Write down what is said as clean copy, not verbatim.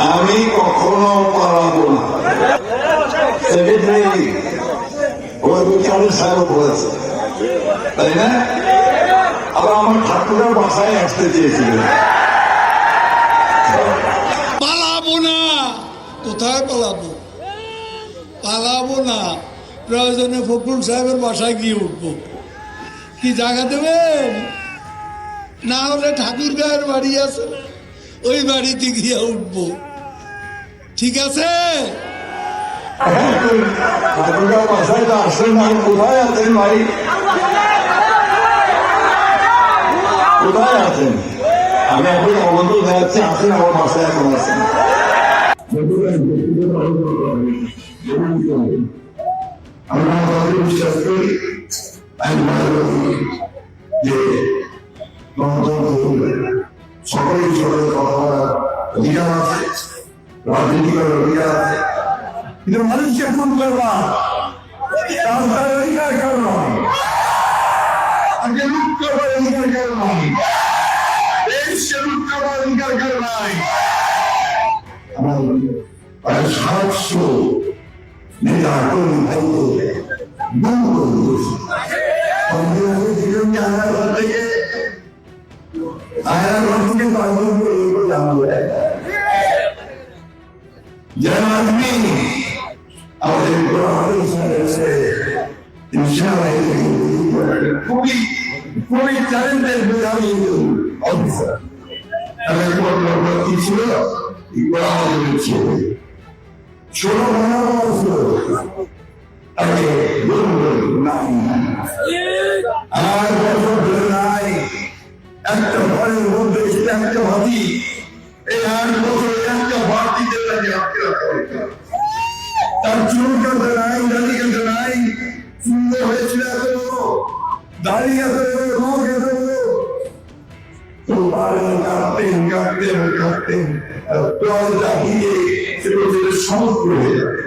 আমি কখনো পালাবো না। সেক্রেটারি সাহেব বলেছে, তাই না? আবার আমার ঠাকুরের বাসায় আসতে চেয়েছিলেন। পালাবো না। কোথায় পালাবো? পালাবো না। প্রয়োজনে ফখরুল সাহেবের বাসায় গিয়ে উঠবো। কি জায়গা দেবেন? না হলে ঠাকুর গায়ের বাড়ি আছে, ওই বাড়িতে গিয়ে উঠবো। ঠিক আছে? ঠাকুরের বাসায় তো আসলেন না, কোথায় আছেন ভাই? কোথায় আছেন? আমি এখন অবন্ধ দেখাচ্ছি, আসেন আমার বাসায় এখন আছেন। আমরা বিশ্বাস করি যে সকলেই সকলের কথা বলার অধিকার আছে, রাজনীতি করার অধিকার আছে, কিন্তু মানুষকে খুন করবা তার অধিকার কারণ নয়, আগে লুট করবার অধিকার কারণ নয়, দেশকে লুট করবার অধিকার কারণ নয়। আমার প্রায় ৭০০ নেতা কর্মী ভাইকে গুম করে দিয়েছে। খুবই চ্যালেঞ্জের মেধাবী অফিসার ছিল, 16 নাই একটা ঘরের মধ্যে একটা ভাবি এই 8 বছরে একটা ভাতিতে তাকে আটকে রাখা হয়েছে। তার চুল কাটতে নাই, দাড়ি কাটতে নাই, সুন্দর হয়েছিল এত দাঁড়িয়ে কাটতেন কাটতেন কাটতেন সমগ্র হয়ে যাবে।